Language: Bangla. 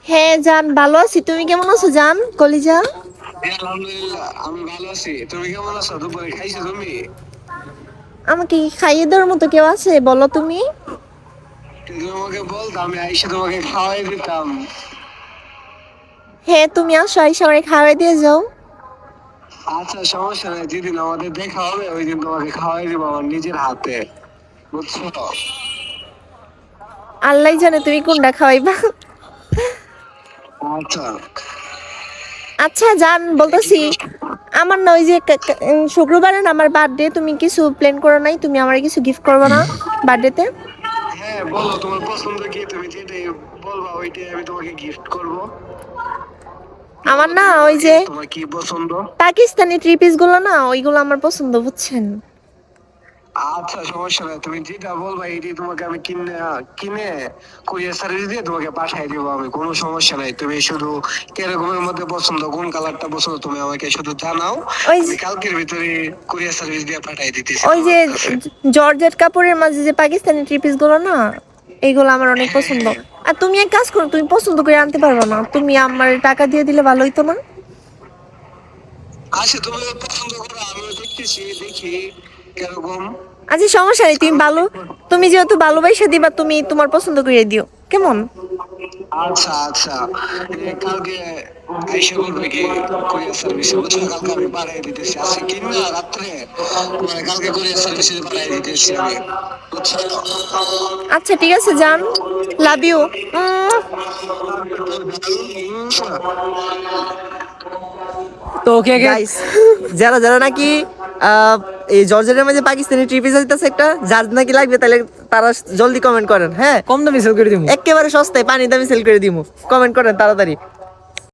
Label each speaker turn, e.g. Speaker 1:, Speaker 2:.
Speaker 1: হ্যাঁ জান, ভালো আছি। তুমি কেমন আছো জান কলিজা?
Speaker 2: আলহামদুলিল্লাহ, আমি ভালো আছি। তুমি কেমন আছো? দুপুরে খাইছো তুমি?
Speaker 1: আমাকে কি খাইয়ে দেওয়ার মতো কেউ আছে বলো তুমি?
Speaker 2: তুমি আমাকে বলতো, আমি আইসা তোমাকে খাওয়াই দিতাম।
Speaker 1: হ্যাঁ, তুমি আসো, আইসা আমারে খাওয়াই দিয়ে যাও।
Speaker 2: আচ্ছা, সমস্যা নাই। যেদিন আমাদের দেখা হবে ওই দিন তোমাকে খাওয়াই দিব আমার নিজের হাতে, বুঝছো?
Speaker 1: আল্লাহ জানে তুমি কোনটা খাওয়াইবা।
Speaker 2: আচ্ছা।
Speaker 1: আচ্ছা জান, বলতেছি আমার না ওই যে শুক্রবারে না আমার বার্থডে, তুমি কিছু প্ল্যান করো নাই? তুমি আমার কিছু গিফট করবে না বার্থডেতে?
Speaker 2: হ্যাঁ, বলো তোমার পছন্দ কি? তুমি যেটাই বলবা ওইটাই আমি তোমাকে গিফট করব।
Speaker 1: আমার
Speaker 2: বলো
Speaker 1: না
Speaker 2: তুমি
Speaker 1: ওই
Speaker 2: আমাকে
Speaker 1: যে
Speaker 2: তোমার কি পছন্দ।
Speaker 1: পাকিস্তানি থ্রি পিস গুলো না, ওইগুলো আমার পছন্দ, বুঝছেন?
Speaker 2: আচ্ছা, সমস্যা নাই। তুমি যেটা বলবা এটাই তোমাকে আমি কিনে কিনে কুরিয়ার সার্ভিস দিয়ে তোমাকে পাঠিয়ে দিব আমি, কোনো সমস্যা নাই। তুমি শুধু কিরকমের মধ্যে পছন্দ, কোন কালারটা পছন্দ তুমি আমাকে শুধু জানাও।
Speaker 1: ওই
Speaker 2: আমি কালকের ভিতরে কুরিয়ার সার্ভিস দিয়ে পাঠিয়ে দিতেছি
Speaker 1: ওই যে
Speaker 2: তোমার কাছে।
Speaker 1: জর্জেট কাপড়ের মাঝে যে পাকিস্তানি থ্রি পিস গুলো না, এইগুলো আমার অনেক
Speaker 2: হ্যাঁ,
Speaker 1: পছন্দ।
Speaker 2: হ্যাঁ।
Speaker 1: আর তুমি এক কাজ করো, তুমি পছন্দ করে আনতে পারবে না, তুমি আমার টাকা দিয়ে দিলে ভালো হইতো না?
Speaker 2: আচ্ছা, তুমি পছন্দ করো, আমিও দেখতেছি, দেখি কিরকম।
Speaker 1: আচ্ছা সমস্যা নেই, তুমি ভালো, তুমি যেহেতু ভালোবাসা দিবা, তুমি তোমার পছন্দ করে দিও, কেমন?
Speaker 2: আচ্ছা, আচ্ছা। কালকে আইসা করবে কি কুরিয়ার সার্ভিসে, বুঝছো? কালকে আমি পাঠিয়ে দিতেছি, আজকে কিনা রাত্রে মানে কালকে কুরিয়ার সার্ভিসে পাঠিয়ে দিতেছি আমি, বুঝছো?
Speaker 1: আচ্ছা ঠিক আছে জান, লাভ ইউ।
Speaker 3: তো ওকে গাইস, যারা যারা নাকি আহ, এই জর্জেটের মধ্যে পাকিস্তানি ট্রিপে যাইতেছে একটা, যার নাকি লাগবে তাহলে তারা জলদি কমেন্ট করেন। হ্যাঁ, কম দামে সেল করে দিব, একেবারে সস্তায় পানি দামে সেল করে দিব। কমেন্ট করেন তাড়াতাড়ি।